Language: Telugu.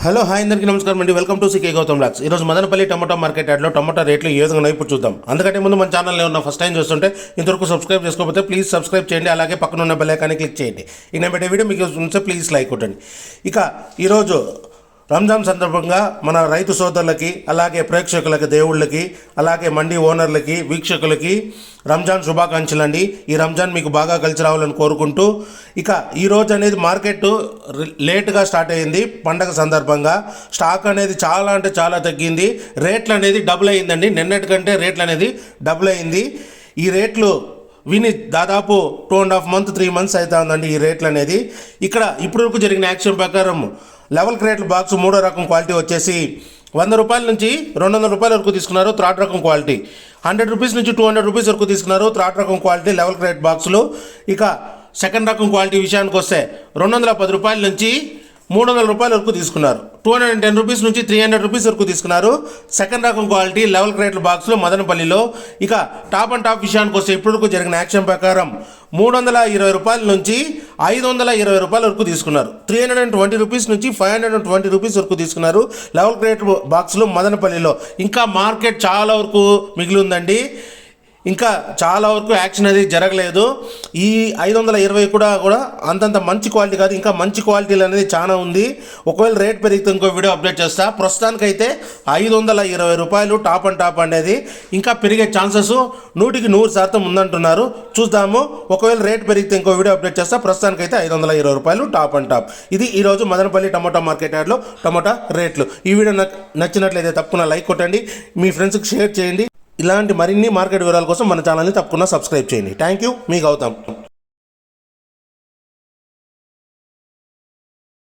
హలో హాయ్ అందరికీ నమస్కారం అండి. Welcome to CK Gautam blogs. ఈరోజు మదనపల్లి టమాటా మార్కెట్ యార్డ్లో టమాటా రేట్లు ఏ విధంగా ఇప్పుడు చూద్దాం. అందుకంటే ముందు మన ఛానల్లో ఉన్న ఫస్ట్ టైం చూస్తుంటే ఇంతవరకు సబ్స్క్రైబ్ చేసుకోకపోతే ప్లీజ్ సబ్స్క్రైబ్ చేయండి. అలాగే పక్కన ఉన్న బెల్ ఐకాన్ని క్లిక్ చేయండి. ఇక నేను పెట్టే వీడియో మీకు ఉంటే ప్లీజ్ లైక్ కొట్టండి. ఇక ఈరోజు రంజాన్ సందర్భంగా మన రైతు సోదరులకి, అలాగే ప్రేక్షకులకి, దేవుళ్ళకి, అలాగే మండీ ఓనర్లకి, వీక్షకులకి రంజాన్ శుభాకాంక్షలు అండి. ఈ రంజాన్ మీకు బాగా కలిసి రావాలని కోరుకుంటూ, ఇక ఈరోజు అనేది మార్కెట్ లేట్గా స్టార్ట్ అయ్యింది. పండగ సందర్భంగా స్టాక్ అనేది చాలా అంటే చాలా తగ్గింది. రేట్లు అనేది డబుల్ అయ్యిందండి. నిన్నటికంటే రేట్లు అనేది డబుల్ అయింది. ఈ రేట్లు విని దాదాపు 2.5 months 3 months అవుతా ఉందండి ఈ రేట్లు అనేది. ఇక్కడ ఇప్పటివరకు జరిగిన యాక్షన్ ప్రకారం లెవెల్ క్రేట్ల బాక్స్ 3వ రకం క్వాలిటీ వచ్చేసి 100 రూపాయల నుంచి 200 రూపాయల వరకు తీసుకున్నారు. థర్డ్ రకం క్వాలిటీ 100 రూపీస్ నుంచి 200 రూపీస్ వరకు తీసుకున్నారు. థర్డ్ రకం క్వాలిటీ లెవెల్ క్రేట్ బాక్సులు. ఇక సెకండ్ రకం క్వాలిటీ విషయానికి వస్తే 210 రూపాయల నుంచి 300 రూపాయల వరకు తీసుకున్నారు. 210 రూపీస్ నుంచి 300 రూపీస్ వరకు తీసుకున్నారు. సెకండ్ రకం క్వాలిటీ లెవెల్ క్రేట్ల బాక్స్లో మదనపల్లిలో. ఇక టాప్ అండ్ టాప్ విషయానికి వస్తే ఇప్పటివరకు జరిగిన యాక్షన్ ప్రకారం 320 రూపాయల నుంచి 520 రూపాయల వరకు తీసుకున్నారు. 320 రూపీస్ నుంచి 520 రూపీస్ వరకు తీసుకున్నారు లెవెల్ క్రేట్ బాక్స్లో మదనపల్లిలో. ఇంకా మార్కెట్ చాలా వరకు మిగిలి ఉందండి. ఇంకా చాలా వరకు యాక్షన్ అనేది జరగలేదు. ఈ 520 కూడా అంతంత మంచి క్వాలిటీ కాదు, ఇంకా మంచి క్వాలిటీలు అనేది చాలా ఉంది. ఒకవేళ రేట్ పెరిగితే ఇంకో వీడియో అప్డేట్ చేస్తా. ప్రస్తుతానికైతే 520 రూపాయలు టాప్ అండ్ టాప్ అనేది. ఇంకా పెరిగే ఛాన్సెస్ 100% ఉందంటున్నారు. చూద్దాము. ఒకవేళ రేట్ పెరిగితే ఇంకో వీడియో అప్డేట్ చేస్తా. ప్రస్తుతానికైతే 520 రూపాయలు టాప్ అండ్ టాప్. ఇది ఈరోజు మదనపల్లి టమాటా మార్కెట్ యార్డ్లో టమాటా రేట్లు. ఈ వీడియో నచ్చినట్లయితే తప్పకుండా లైక్ కొట్టండి, మీ ఫ్రెండ్స్కి షేర్ చేయండి. ఇలాంటి మరిన్ని మార్కెట్ వివరాల కోసం మన ఛానల్ని తప్పకుండా సబ్స్క్రైబ్ చేయండి. Thank you. మీ గౌతమ్.